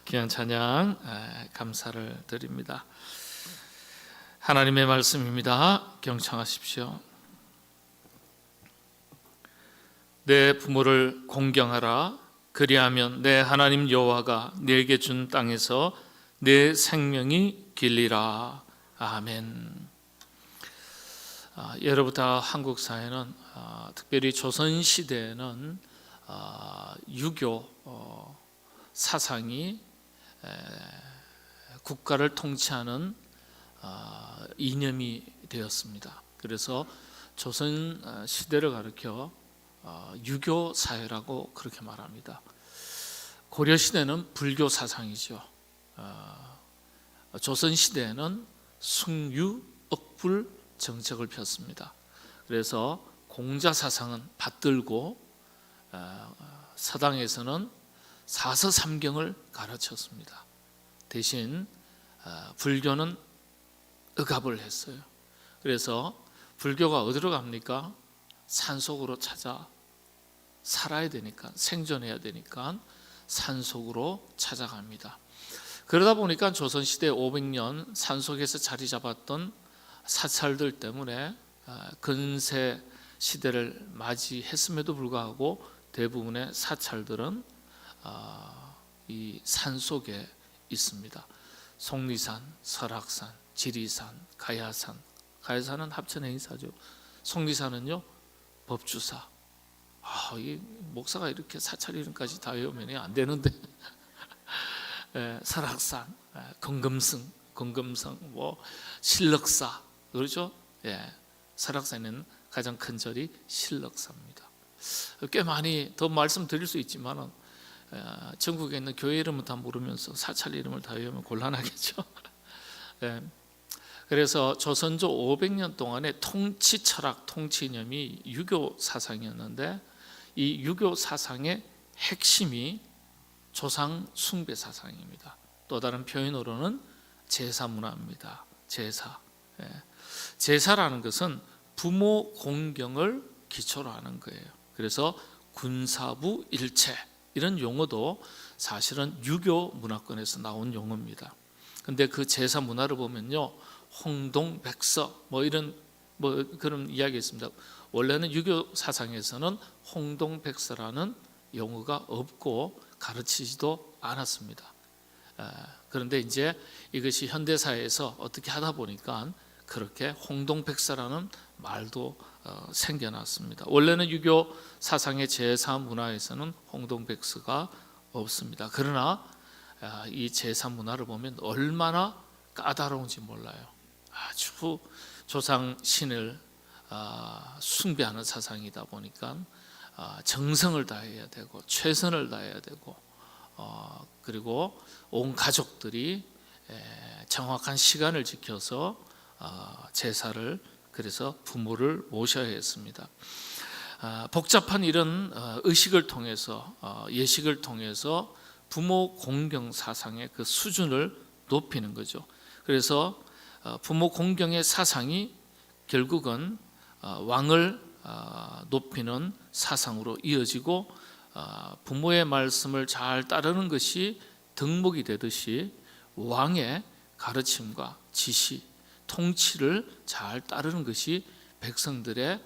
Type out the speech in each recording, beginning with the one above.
귀한 찬양 감사를 드립니다. 하나님의 말씀입니다. 경청하십시오. 내 부모를 공경하라. 그리하면 내 하나님 여호와가 내게 준 땅에서 내 생명이 길리라. 아멘. 예로부터 한국 사회는 특별히 조선 시대에는 유교 사상이 국가를 통치하는 이념이 되었습니다. 그래서 조선 시대를 가리켜 유교 사회라고 그렇게 말합니다. 고려 시대는 불교 사상이죠. 조선 시대에는 승유 억불 정책을 폈습니다. 그래서 공자 사상은 받들고 서당에서는 사서삼경을 가르쳤습니다. 대신 불교는 억압을 했어요. 그래서 불교가 어디로 갑니까? 산속으로 찾아 살아야 되니까, 생존해야 되니까 산속으로 찾아갑니다. 그러다 보니까 조선시대 500년 산속에서 자리 잡았던 사찰들 때문에 근세 시대를 맞이했음에도 불구하고 대부분의 사찰들은 이 산속에 있습니다. 속리산, 설악산, 지리산, 가야산. 가야산은 합천 행사죠. 속리산은요 법주사. 이 목사가 이렇게 사찰 이름까지 다 외우면 안 되는데. 설악산, 건금성, 신럭사, 그렇죠? 설악산에는 가장 큰 절이 신럭사입니다. 꽤 많이 더 말씀드릴 수 있지만은 전국에 있는 교회 이름을 다 모르면서 사찰 이름을 다 외우면 곤란하겠죠. 그래서 조선조 500년 동안의 통치 철학, 통치 이념이 유교 사상이었는데 이 유교 사상의 핵심이 조상 숭배 사상입니다. 또 다른 표현으로는 제사 문화입니다. 제사라는 것은 부모 공경을 기초로 하는 거예요. 그래서 군사부 일체 이런 용어도 사실은 유교 문화권에서 나온 용어입니다. 근데 그 제사 문화를 보면요, 홍동백서 이런 그런 이야기가 있습니다. 원래는 유교 사상에서는 홍동백서라는 용어가 없고 가르치지도 않았습니다. 그런데 이제 이것이 현대사회에서 어떻게 하다 보니까 그렇게 홍동백서라는 말도 생겨났습니다. 원래는 유교 사상의 제사 문화에서는 홍동백서가 없습니다. 그러나 이 제사 문화를 보면 얼마나 까다로운지 몰라요. 아주 조상 신을 숭배하는 사상이다 보니까 정성을 다해야 되고 최선을 다해야 되고 그리고 온 가족들이 정확한 시간을 지켜서 제사를, 그래서 부모를 모셔야 했습니다. 복잡한 이런 의식을 통해서 예식을 통해서 부모 공경 사상의 그 수준을 높이는 거죠. 그래서 부모 공경의 사상이 결국은 왕을 높이는 사상으로 이어지고 부모의 말씀을 잘 따르는 것이 덕목이 되듯이 왕의 가르침과 지시, 통치를 잘 따르는 것이 백성들의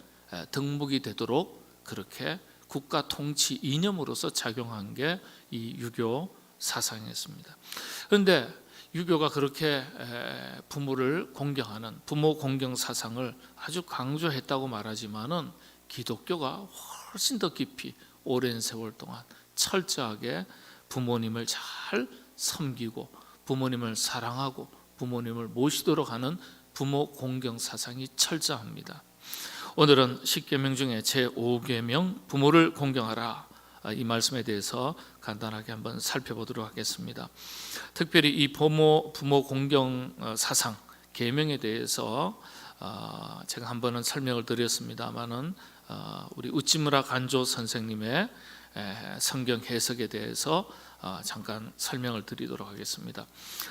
덕목이 되도록 그렇게 국가 통치 이념으로서 작용한 게 이 유교 사상이었습니다. 그런데 유교가 그렇게 부모를 공경하는 부모 공경 사상을 아주 강조했다고 말하지만은 기독교가 훨씬 더 깊이 오랜 세월 동안 철저하게 부모님을 잘 섬기고 부모님을 사랑하고 부모님을 모시도록 하는 부모 공경 사상이 철저합니다. 오늘은 10계명 중에 제5계명 부모를 공경하라, 이 말씀에 대해서 간단하게 한번 살펴보도록 하겠습니다. 특별히 이 부모 공경 사상 계명에 대해서 제가 한 번은 설명을 드렸습니다만은 우리 우찌무라 간조 선생님의 성경 해석에 대해서 잠깐 설명을 드리도록 하겠습니다.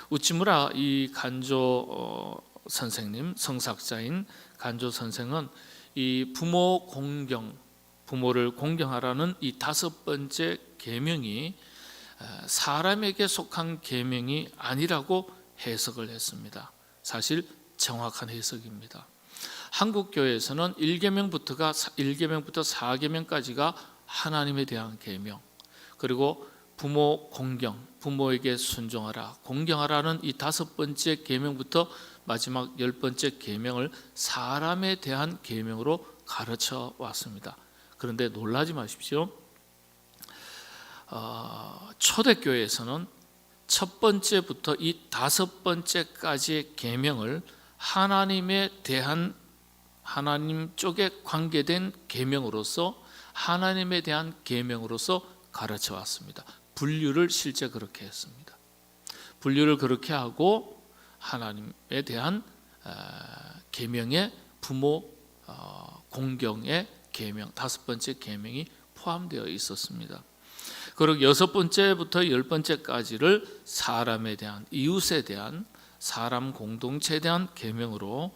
우찌무라 이 간조 선생님, 성삭자인 간조 선생은 이 부모 공경, 부모를 공경하라는 이 5번째 계명이 사람에게 속한 계명이 아니라고 해석을 했습니다. 사실 정확한 해석입니다. 한국 교회에서는 1계명부터 4계명까지가 하나님에 대한 계명, 그리고 부모 공경, 부모에게 순종하라, 공경하라는 이 5번째 계명부터 마지막 10번째 계명을 사람에 대한 계명으로 가르쳐 왔습니다. 그런데 놀라지 마십시오. 초대교회에서는 첫 번째부터 이 5번째까지의 계명을 하나님에 대한, 하나님 쪽에 관계된 계명으로서, 하나님에 대한 계명으로서 가르쳐 왔습니다. 분류를 실제 그렇게 했습니다. 분류를 그렇게 하고 하나님에 대한 계명에 부모 공경의 계명, 5번째 계명이 포함되어 있었습니다. 그리고 6번째부터 10번째까지를 사람에 대한, 이웃에 대한, 사람 공동체에 대한 계명으로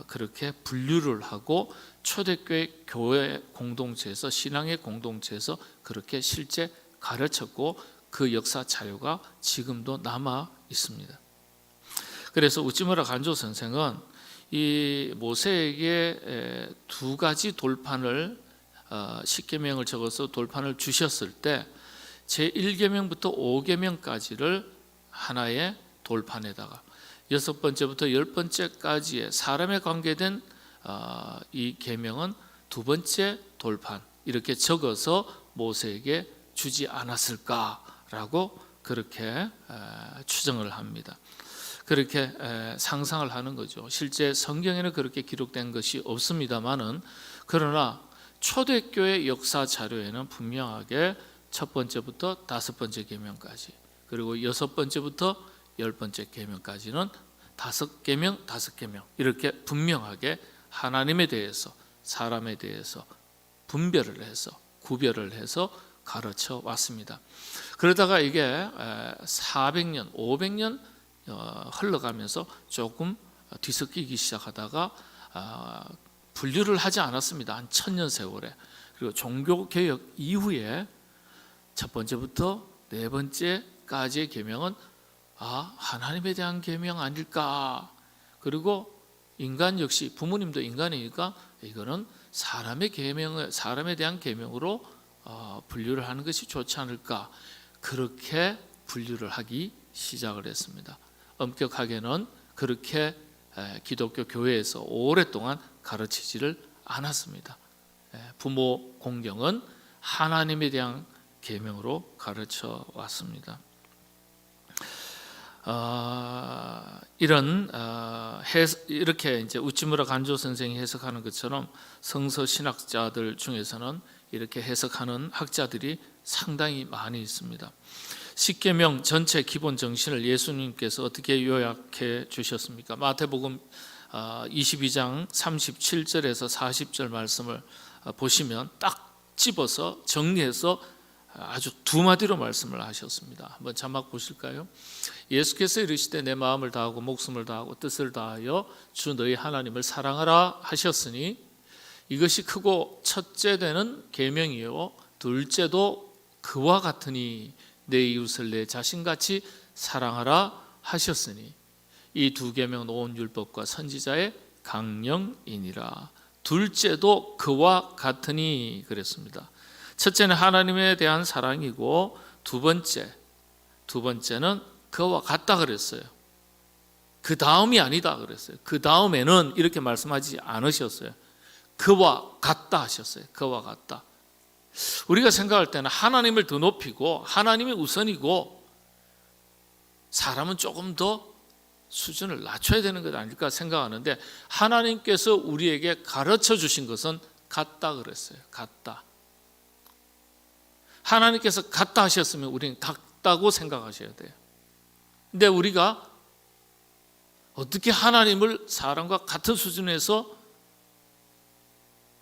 그렇게 분류를 하고 초대교회 교회 공동체에서, 신앙의 공동체에서 그렇게 실제 가르쳤고, 그 역사 자료가 지금도 남아 있습니다. 그래서 우찌무라 간조 선생은 이 모세에게 2가지 돌판을, 10계명을 적어서 돌판을 주셨을 때 제1계명부터 5계명까지를 하나의 돌판에다가 6번째부터 10번째까지의 사람에 관계된 이 계명은 2번째 돌판, 이렇게 적어서 모세에게 주지 않았을까라고 그렇게 추정을 합니다. 그렇게 상상을 하는 거죠. 실제 성경에는 그렇게 기록된 것이 없습니다만은, 그러나 초대교회 역사 자료에는 분명하게 첫 번째부터 5번째 계명까지, 그리고 6번째부터 10번째 계명까지는 5계명, 5계명 이렇게 분명하게 하나님에 대해서, 사람에 대해서 분별을 해서, 구별을 해서 가르쳐 왔습니다. 그러다가 이게 400년, 500년 흘러가면서 조금 뒤섞이기 시작하다가 분류를 하지 않았습니다. 한 1000년 세월에. 그리고 종교개혁 이후에 첫 번째부터 4번째까지의 계명은 하나님에 대한 계명 아닐까. 그리고 인간 역시, 부모님도 인간이니까 이거는 사람의 계명을, 사람에 대한 계명으로 분류를 하는 것이 좋지 않을까. 그렇게 분류를 하기 시작을 했습니다. 엄격하게는 그렇게 기독교 교회에서 오랫동안 가르치지를 않았습니다. 부모 공경은 하나님에 대한 계명으로 가르쳐 왔습니다. 이렇게 이제 우찌무라 간조 선생이 해석하는 것처럼 성서 신학자들 중에서는 이렇게 해석하는 학자들이 상당히 많이 있습니다. 십계명 전체 기본 정신을 예수님께서 어떻게 요약해 주셨습니까? 마태복음 22장 37절에서 40절 말씀을 보시면 딱 집어서 정리해서 아주 2마디로 말씀을 하셨습니다. 한번 자막 보실까요? 예수께서 이르시되 내 마음을 다하고 목숨을 다하고 뜻을 다하여 주 너희 하나님을 사랑하라 하셨으니 이것이 크고 첫째 되는 계명이요 둘째도 그와 같으니 내 이웃을 내 자신같이 사랑하라 하셨으니 이 2계명은 온 율법과 선지자의 강령이니라. 둘째도 그와 같으니 그랬습니다. 첫째는 하나님에 대한 사랑이고 두 번째는 그와 같다 그랬어요. 그 다음이 아니다 그랬어요. 그 다음에는 이렇게 말씀하지 않으셨어요. 그와 같다 하셨어요. 그와 같다. 우리가 생각할 때는 하나님을 더 높이고 하나님이 우선이고 사람은 조금 더 수준을 낮춰야 되는 것 아닐까 생각하는데, 하나님께서 우리에게 가르쳐 주신 것은 같다 그랬어요. 같다. 하나님께서 같다 하셨으면 우리는 같다고 생각하셔야 돼요. 근데 우리가 어떻게 하나님을 사람과 같은 수준에서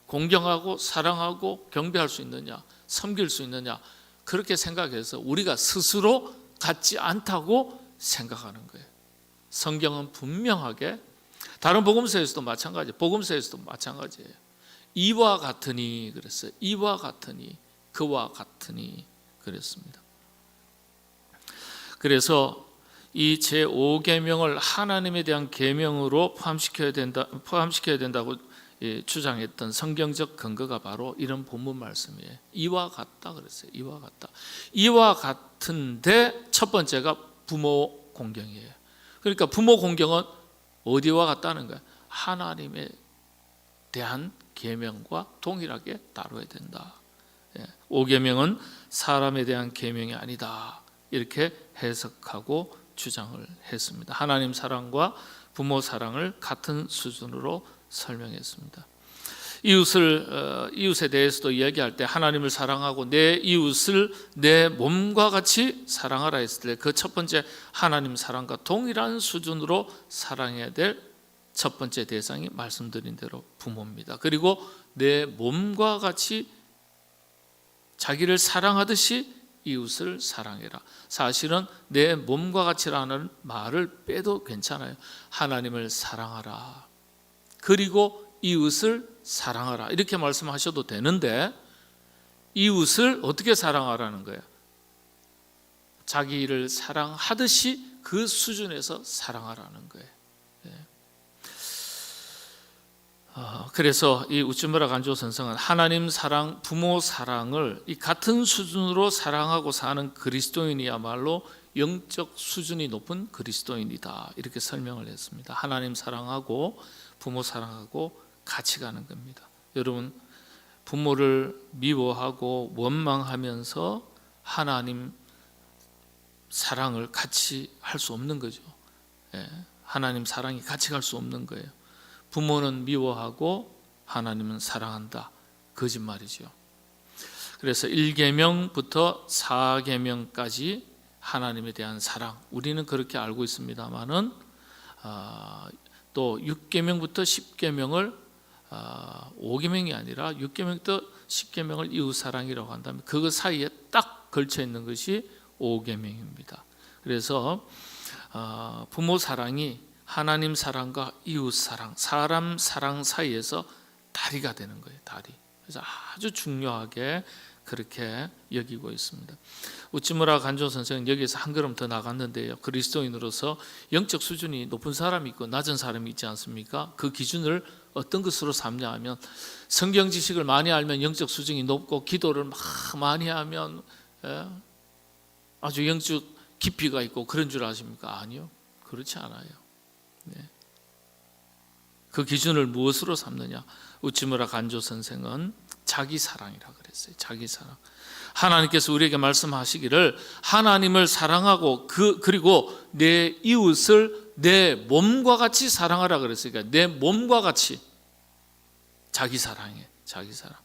공경하고 사랑하고 경배할 수 있느냐, 섬길 수 있느냐, 그렇게 생각해서 우리가 스스로 같지 않다고 생각하는 거예요. 성경은 분명하게, 다른 복음서에서도 마찬가지예요. 이와 같으니 그랬어요. 이와 같으니, 그와 같으니 그랬습니다. 그래서 이 제5계명을 하나님에 대한 계명으로 포함시켜야 된다고 주장했던 성경적 근거가 바로 이런 본문 말씀이에요. 이와 같다 그랬어요. 이와 같다. 이와 같은데 첫 번째가 부모 공경이에요. 그러니까 부모 공경은 어디와 같다는 거예요? 하나님에 대한 계명과 동일하게 다뤄야 된다. 5계명은 사람에 대한 계명이 아니다. 이렇게 해석하고 주장을 했습니다. 하나님 사랑과 부모 사랑을 같은 수준으로 설명했습니다. 이웃에 대해서도 이야기할 때 하나님을 사랑하고 내 이웃을 내 몸과 같이 사랑하라 했을 때 그 첫 번째 하나님 사랑과 동일한 수준으로 사랑해야 될 첫 번째 대상이 말씀드린 대로 부모입니다. 그리고 내 몸과 같이 자기를 사랑하듯이 이웃을 사랑해라. 사실은 내 몸과 같이라는 말을 빼도 괜찮아요. 하나님을 사랑하라. 그리고 이웃을 사랑하라. 이렇게 말씀하셔도 되는데 이웃을 어떻게 사랑하라는 거예요? 자기를 사랑하듯이 그 수준에서 사랑하라는 거예요. 그래서 이 우찌무라 간조 선생은 하나님 사랑, 부모 사랑을 이 같은 수준으로 사랑하고 사는 그리스도인이야말로 영적 수준이 높은 그리스도인이다. 이렇게 설명을 했습니다. 하나님 사랑하고 부모 사랑하고 같이 가는 겁니다. 여러분, 부모를 미워하고 원망하면서 하나님 사랑을 같이 할 수 없는 거죠. 하나님 사랑이 같이 갈 수 없는 거예요. 부모는 미워하고 하나님은 사랑한다. 거짓말이죠. 그래서 1계명부터 4계명까지 하나님에 대한 사랑, 우리는 그렇게 알고 있습니다만은 또 6계명부터 10계명을 5계명이 아니라 6계명부터 10계명을 이웃사랑이라고 한다면 그 사이에 딱 걸쳐 있는 것이 5계명입니다. 그래서 부모 사랑이 하나님 사랑과 이웃 사랑, 사람 사랑 사이에서 다리가 되는 거예요. 다리. 그래서 아주 중요하게 그렇게 여기고 있습니다. 우찌무라 간조 선생은 여기에서 한 걸음 더 나갔는데요. 그리스도인으로서 영적 수준이 높은 사람이 있고 낮은 사람이 있지 않습니까? 그 기준을 어떤 것으로 삼냐 하면 성경 지식을 많이 알면 영적 수준이 높고 기도를 막 많이 하면 아주 영적 깊이가 있고 그런 줄 아십니까? 아니요. 그렇지 않아요. 그 기준을 무엇으로 삼느냐? 우찌무라 간조 선생은 자기 사랑이라 그랬어요. 자기 사랑. 하나님께서 우리에게 말씀하시기를 하나님을 사랑하고 그리고 내 이웃을 내 몸과 같이 사랑하라 그랬어요. 그러니까 내 몸과 같이 자기 사랑해. 자기 사랑.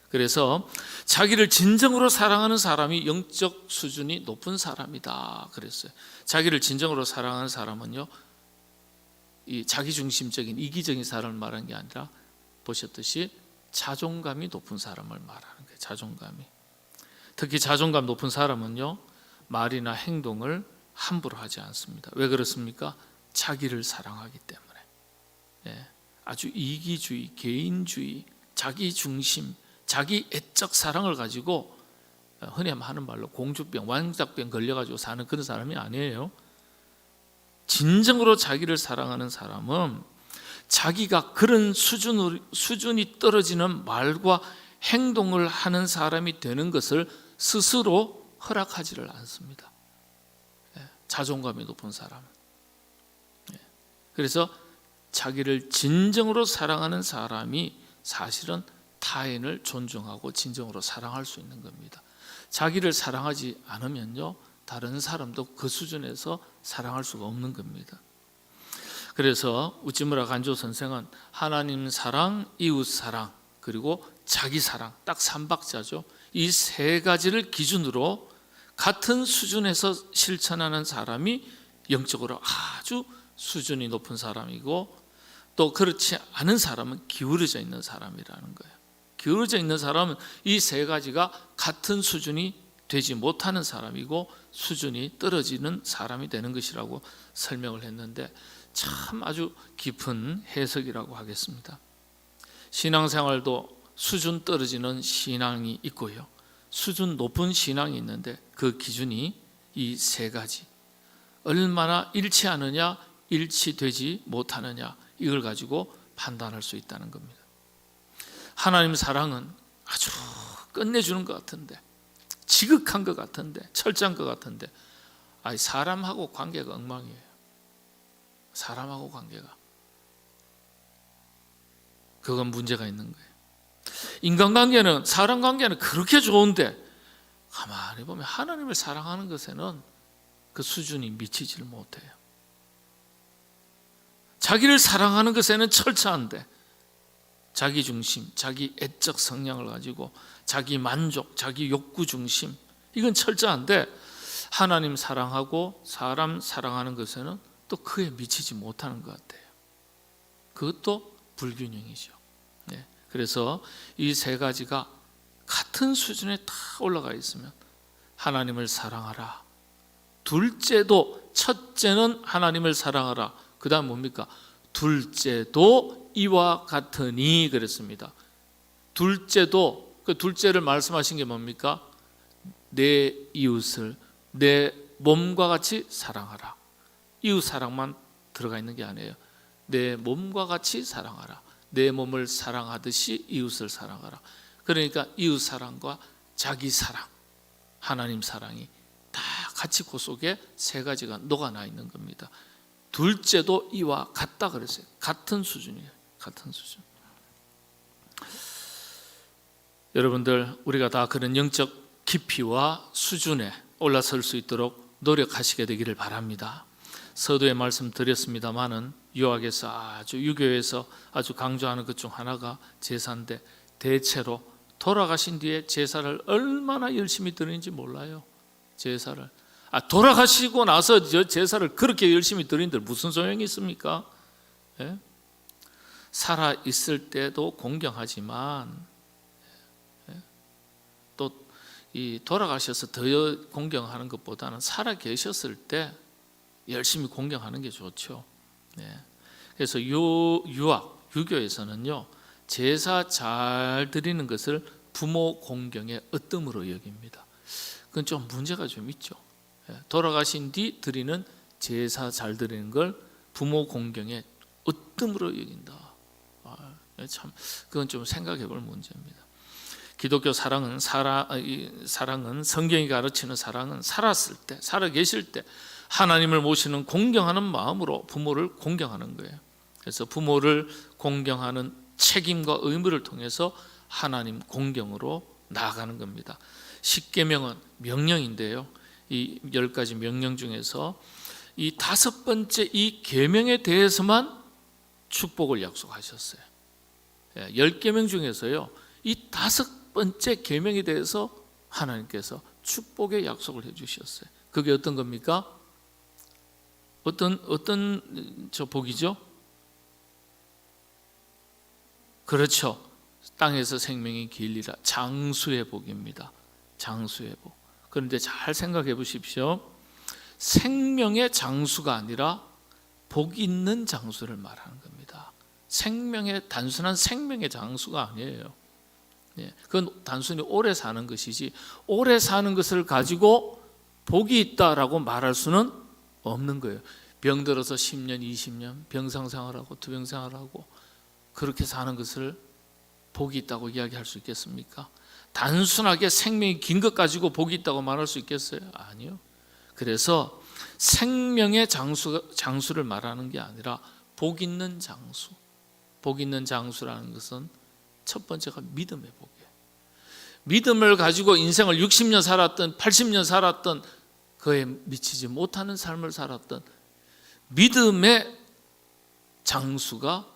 그래서 자기를 진정으로 사랑하는 사람이 영적 수준이 높은 사람이다 그랬어요. 자기를 진정으로 사랑하는 사람은요, 이 자기중심적인 이기적인 사람을 말하는 게 아니라 보셨듯이 자존감이 높은 사람을 말하는 거예요. 자존감이. 특히 자존감 높은 사람은요, 말이나 행동을 함부로 하지 않습니다. 왜 그렇습니까? 자기를 사랑하기 때문에. 아주 이기주의, 개인주의, 자기중심, 자기 애적 사랑을 가지고 흔히 하는 말로 공주병, 왕자병 걸려가지고 사는 그런 사람이 아니에요. 진정으로 자기를 사랑하는 사람은 자기가 그런 수준이 떨어지는 말과 행동을 하는 사람이 되는 것을 스스로 허락하지를 않습니다. 자존감이 높은 사람은. 그래서 자기를 진정으로 사랑하는 사람이 사실은 타인을 존중하고 진정으로 사랑할 수 있는 겁니다. 자기를 사랑하지 않으면요, 다른 사람도 그 수준에서 사랑할 수가 없는 겁니다. 그래서 우찌무라 간조 선생은 하나님 사랑, 이웃 사랑, 그리고 자기 사랑, 딱 3박자죠. 이 세 가지를 기준으로 같은 수준에서 실천하는 사람이 영적으로 아주 수준이 높은 사람이고, 또 그렇지 않은 사람은 기울어져 있는 사람이라는 거예요. 기울어져 있는 사람은 이 세 가지가 같은 수준이 되지 못하는 사람이고 수준이 떨어지는 사람이 되는 것이라고 설명을 했는데 참 아주 깊은 해석이라고 하겠습니다. 신앙생활도 수준 떨어지는 신앙이 있고요, 수준 높은 신앙이 있는데 그 기준이 이 세 가지, 얼마나 일치하느냐, 일치되지 못하느냐, 이걸 가지고 판단할 수 있다는 겁니다. 하나님 사랑은 아주 끝내주는 것 같은데, 지극한 것 같은데, 철저한 것 같은데, 사람하고 관계가 엉망이에요. 사람하고 관계가, 그건 문제가 있는 거예요. 인간관계는, 사람 관계는 그렇게 좋은데 가만히 보면 하나님을 사랑하는 것에는 그 수준이 미치지를 못해요. 자기를 사랑하는 것에는 철저한데 자기 중심, 자기 애적 성향을 가지고 자기 만족, 자기 욕구 중심, 이건 철저한데 하나님 사랑하고 사람 사랑하는 것에는 또 그에 미치지 못하는 것 같아요. 그것도 불균형이죠. 네. 그래서 이 세 가지가 같은 수준에 다 올라가 있으면 하나님을 사랑하라. 둘째도, 첫째는 하나님을 사랑하라. 그 다음 뭡니까? 둘째도 이와 같으니 그랬습니다. 둘째도, 그 둘째를 말씀하신 게 뭡니까? 내 이웃을 내 몸과 같이 사랑하라. 이웃 사랑만 들어가 있는 게 아니에요. 내 몸과 같이 사랑하라. 내 몸을 사랑하듯이 이웃을 사랑하라. 그러니까 이웃 사랑과 자기 사랑, 하나님 사랑이 다 같이 그 속에 세 가지가 녹아나 있는 겁니다. 둘째도 이와 같다 그랬어요. 같은 수준이에요. 같은 수준. 여러분들, 우리가 다 그런 영적 깊이와 수준에 올라설 수 있도록 노력하시게 되기를 바랍니다. 서두에 말씀드렸습니다마는 유학에서 아주, 유교에서 아주 강조하는 것 중 하나가 제사인데, 대체로 돌아가신 뒤에 제사를 얼마나 열심히 드리는지 몰라요. 제사를 돌아가시고 나서 제사를 그렇게 열심히 드리는데 무슨 소용이 있습니까? 예? 살아 있을 때도 공경하지만 또 이 돌아가셔서 더 공경하는 것보다는 살아 계셨을 때 열심히 공경하는 게 좋죠. 네. 그래서 유교에서는요, 제사 잘 드리는 것을 부모 공경의 으뜸으로 여깁니다. 그건 좀 문제가 좀 있죠. 돌아가신 뒤 드리는 제사 잘 드리는 걸 부모 공경의 으뜸으로 여긴다. 참, 그건 좀 생각해 볼 문제입니다. 기독교 사랑은 성경이 가르치는 사랑은 살았을 때, 살아 계실 때 하나님을 모시는 공경하는 마음으로 부모를 공경하는 거예요. 그래서 부모를 공경하는 책임과 의무를 통해서 하나님 공경으로 나아가는 겁니다. 십계명은 명령인데요, 이 10가지 명령 중에서 이 5번째 이 계명에 대해서만 축복을 약속하셨어요. 10계명 중에서요, 이 5번째 계명에 대해서 하나님께서 축복의 약속을 해주셨어요. 그게 어떤 겁니까? 어떤 저 복이죠? 그렇죠. 땅에서 생명이 길리라. 장수의 복입니다. 장수의 복. 그런데 잘 생각해 보십시오. 생명의 장수가 아니라 복 있는 장수를 말하는 겁니다. 단순한 생명의 장수가 아니에요. 그건 단순히 오래 사는 것이지, 오래 사는 것을 가지고 복이 있다라고 말할 수는 없는 거예요. 병들어서 10년, 20년 병상생활하고 투병생활하고 그렇게 사는 것을 복이 있다고 이야기할 수 있겠습니까? 단순하게 생명이 긴 것 가지고 복이 있다고 말할 수 있겠어요? 아니요. 그래서 생명의 장수를 말하는 게 아니라 복 있는 장수. 복 있는 장수라는 것은 첫 번째가 믿음의 복이에요. 믿음을 가지고 인생을 60년 살았던 80년 살았던 그에 미치지 못하는 삶을 살았던 믿음의 장수가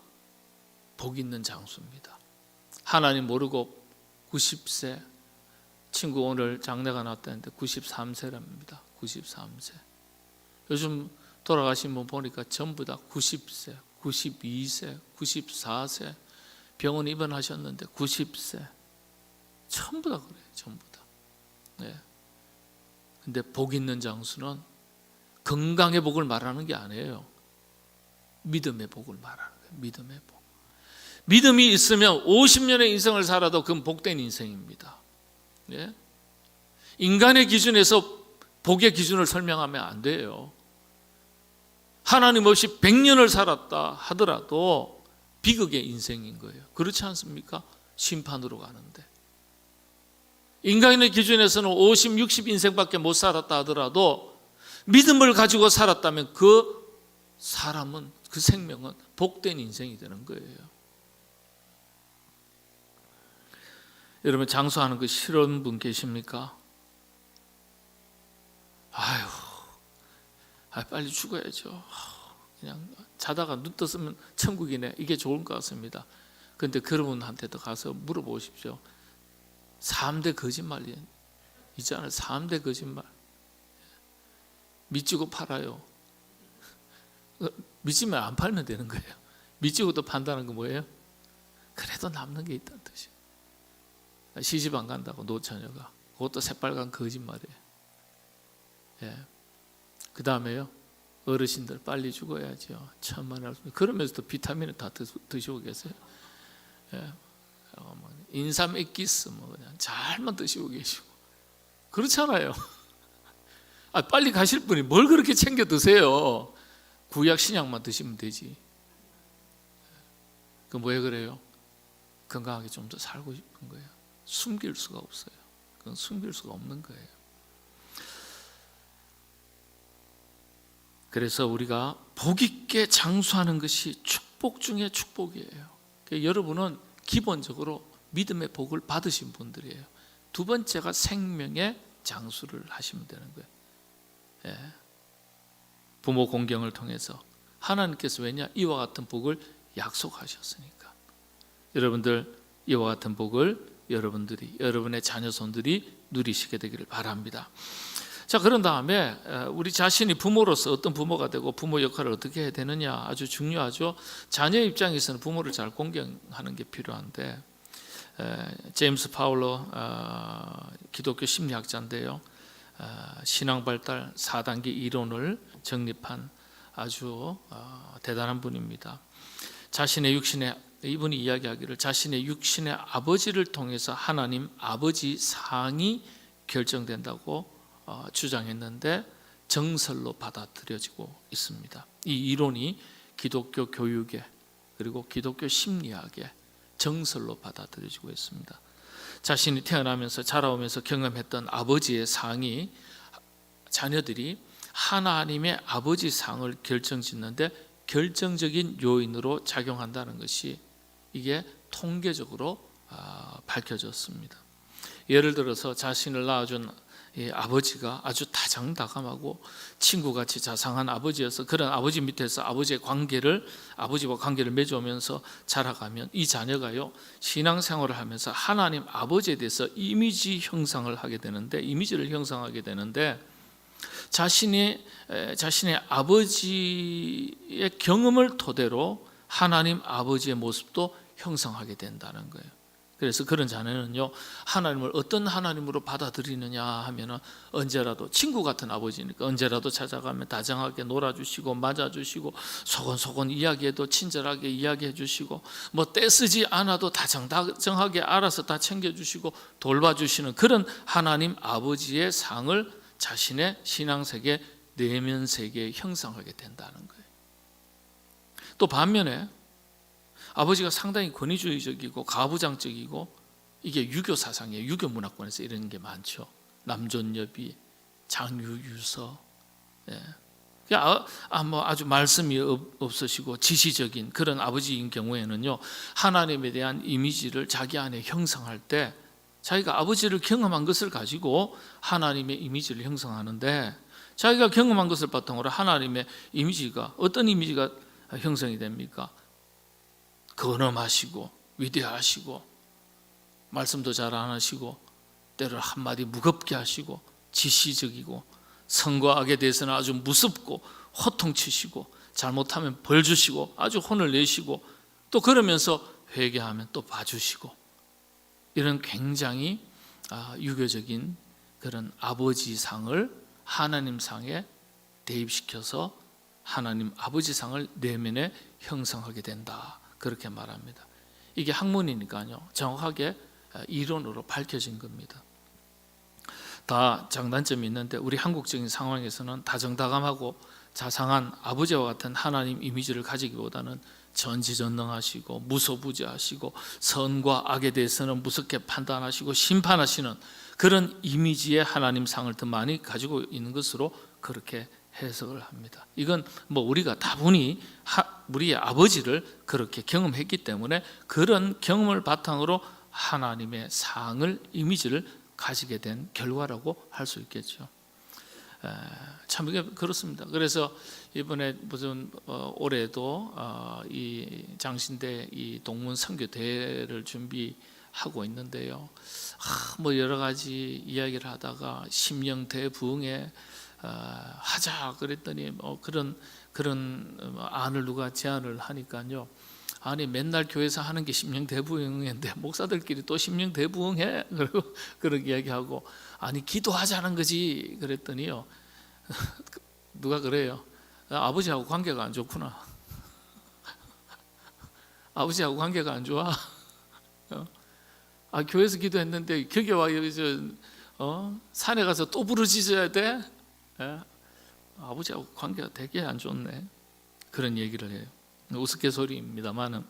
복 있는 장수입니다. 하나님 모르고 90세, 친구 오늘 장례가 났다는데 93세랍니다. 93세. 요즘 돌아가신 분 보니까 전부 다 90세, 92세, 94세 병원 입원하셨는데 90세. 전부 다 그래요. 전부 다. 네. 근데 복 있는 장수는 건강의 복을 말하는 게 아니에요. 믿음의 복을 말하는 거예요. 믿음의 복. 믿음이 있으면 50년의 인생을 살아도 그건 복된 인생입니다. 예? 인간의 기준에서 복의 기준을 설명하면 안 돼요. 하나님 없이 100년을 살았다 하더라도 비극의 인생인 거예요. 그렇지 않습니까? 심판으로 가는데. 인간의 기준에서는 50, 60 인생밖에 못 살았다 하더라도 믿음을 가지고 살았다면 그 사람은, 그 생명은 복된 인생이 되는 거예요. 여러분, 장수하는 거 싫은 분 계십니까? 아유, 빨리 죽어야죠. 그냥 자다가 눈 떴으면 천국이네. 이게 좋은 것 같습니다. 그런데 그런 분한테도 가서 물어보십시오. 3대 거짓말이 있잖아요. 3대 거짓말. 믿지고 팔아요. 믿지면 안 팔면 되는 거예요. 믿지고도 판다는 건 뭐예요? 그래도 남는 게 있다는 뜻이에요. 시집 안 간다고 노처녀가. 그것도 새빨간 거짓말이에요. 예. 그 다음에요, 어르신들 빨리 죽어야죠. 천만에 할 수. 그러면서도 비타민을 다 드시고 계세요. 예. 인삼 액기스 뭐 그냥 잘만 드시고 계시고. 그렇잖아요. 빨리 가실 분이 뭘 그렇게 챙겨 드세요? 구약 신약만 드시면 되지. 그 왜 그래요? 건강하게 좀 더 살고 싶은 거예요. 숨길 수가 없어요. 그건 숨길 수가 없는 거예요. 그래서 우리가 복 있게 장수하는 것이 축복 중에 축복이에요. 여러분은 기본적으로 믿음의 복을 받으신 분들이에요. 두 번째가 생명의 장수를 하시면 되는 거예요. 예. 부모 공경을 통해서 하나님께서 왜냐? 이와 같은 복을 약속하셨으니까. 여러분들 이와 같은 복을 여러분들이, 여러분의 자녀손들이 누리시게 되기를 바랍니다. 자, 그런 다음에 우리 자신이 부모로서 어떤 부모가 되고 부모 역할을 어떻게 해야 되느냐 아주 중요하죠. 자녀 입장에서는 부모를 잘 공경하는 게 필요한데, 제임스 파울러 기독교 심리학자인데요, 신앙 발달 4단계 이론을 정립한 아주 대단한 분입니다. 자신의 육신의, 이분이 이야기하기를 자신의 육신의 아버지를 통해서 하나님 아버지 상이 결정된다고 주장했는데 정설로 받아들여지고 있습니다. 이 이론이 기독교 교육에 그리고 기독교 심리학에 정설로 받아들여지고 있습니다. 자신이 태어나면서 자라오면서 경험했던 아버지의 상이 자녀들이 하나님의 아버지 상을 결정짓는데 결정적인 요인으로 작용한다는 것이 이게 통계적으로 밝혀졌습니다. 예를 들어서 자신을 낳아준 아버지가 아주 다정다감하고 친구같이 자상한 아버지여서 그런 아버지 밑에서 아버지와 관계를 맺어오면서 자라가면 이 자녀가요, 신앙생활을 하면서 하나님 아버지에 대해서 이미지를 형성하게 되는데 자신의 아버지의 경험을 토대로 하나님 아버지의 모습도 형성하게 된다는 거예요. 그래서 그런 자녀는요, 하나님을 어떤 하나님으로 받아들이느냐 하면은 언제라도 친구 같은 아버지니까 언제라도 찾아가면 다정하게 놀아주시고 맞아주시고 소곤소곤 이야기해도 친절하게 이야기해 주시고 뭐 떼쓰지 않아도 다정하게 알아서 다 챙겨주시고 돌봐주시는 그런 하나님 아버지의 상을 자신의 신앙세계, 내면 세계에 형성하게 된다는 거예요. 또 반면에 아버지가 상당히 권위주의적이고 가부장적이고, 이게 유교 사상이에요. 유교 문화권에서 이런 게 많죠. 남존여비, 장유유서, 아주 말씀이 없으시고 지시적인 그런 아버지인 경우에는요, 하나님에 대한 이미지를 자기 안에 형성할 때 자기가 아버지를 경험한 것을 가지고 하나님의 이미지를 형성하는데, 자기가 경험한 것을 바탕으로 하나님의 이미지가 어떤 이미지가 형성이 됩니까? 근엄하시고 위대하시고 말씀도 잘 안 하시고 때로 한마디 무겁게 하시고 지시적이고 선과 악에 대해서는 아주 무섭고 호통치시고 잘못하면 벌 주시고 아주 혼을 내시고 또 그러면서 회개하면 또 봐주시고, 이런 굉장히 유교적인 그런 아버지 상을 하나님 상에 대입시켜서 하나님 아버지 상을 내면에 형성하게 된다, 그렇게 말합니다. 이게 학문이니까요, 정확하게 이론으로 밝혀진 겁니다. 다 장단점이 있는데 우리 한국적인 상황에서는 다정다감하고 자상한 아버지와 같은 하나님 이미지를 가지기보다는 전지전능하시고 무소부지하시고 선과 악에 대해서는 무섭게 판단하시고 심판하시는 그런 이미지의 하나님 상을 더 많이 가지고 있는 것으로 그렇게 해석을 합니다. 이건 뭐 우리가 다분히 우리의 아버지를 그렇게 경험했기 때문에 그런 경험을 바탕으로 하나님의 상을 이미지를 가지게 된 결과라고 할 수 있겠죠. 참 이게 그렇습니다. 그래서 이번에 무슨 올해도 이 장신대 이 동문 선교 대회를 준비하고 있는데요. 뭐 여러 가지 이야기를 하다가 심령 대부흥에 하자 그랬더니 그런 안을 누가 제안을 하니까요. 아니 맨날 교회에서 하는 게 심령 대부흥인데 목사들끼리 또 심령 대부흥해? 그리고 그런 이야기하고 아니 기도하자는 거지 그랬더니요. 누가 그래요? 아버지하고 관계가 안 좋구나. 아버지하고 관계가 안 좋아. 교회에서 기도했는데 거기 와 여기 산에 가서 또 부르짖어야 돼? 아버지하고 관계가 되게 안 좋네. 그런 얘기를 해요. 우스갯소리입니다만은.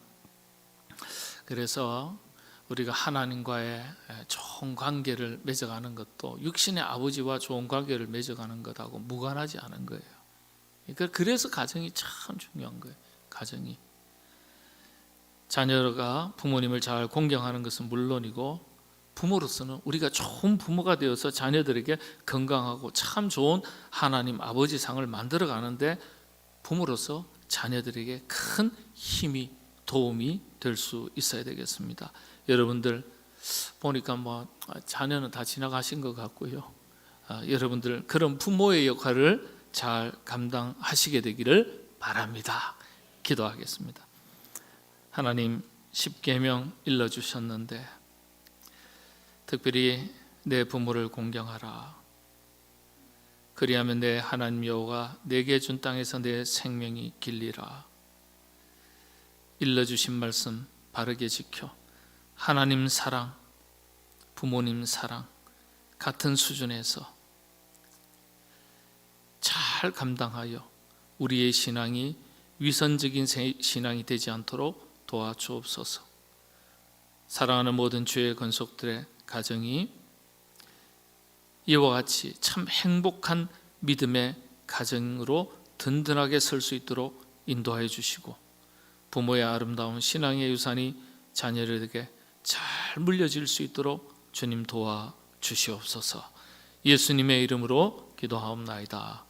그래서 우리가 하나님과의 좋은 관계를 맺어가는 것도 육신의 아버지와 좋은 관계를 맺어가는 것하고 무관하지 않은 거예요. 그래서 가정이 참 중요한 거예요. 가정이 자녀가 부모님을 잘 공경하는 것은 물론이고 부모로서는 우리가 좋은 부모가 되어서 자녀들에게 건강하고 참 좋은 하나님 아버지 상을 만들어 가는데 부모로서 자녀들에게 큰 힘이 도움이 될 수 있어야 되겠습니다. 여러분들 보니까 뭐 자녀는 다 지나가신 것 같고요. 여러분들 그런 부모의 역할을 잘 감당하시게 되기를 바랍니다. 기도하겠습니다. 하나님 10계명 일러주셨는데 특별히 내 부모를 공경하라. 그리하면 내 하나님 여호와가 내게 준 땅에서 내 생명이 길리라. 일러주신 말씀 바르게 지켜 하나님 사랑, 부모님 사랑 같은 수준에서 잘 감당하여 우리의 신앙이 위선적인 신앙이 되지 않도록 도와주옵소서. 사랑하는 모든 주의 권속들의 가정이 이와 같이 참 행복한 믿음의 가정으로 든든하게 설 수 있도록 인도하여 주시고 부모의 아름다운 신앙의 유산이 자녀들에게 잘 물려질 수 있도록 주님 도와주시옵소서. 예수님의 이름으로 기도하옵나이다.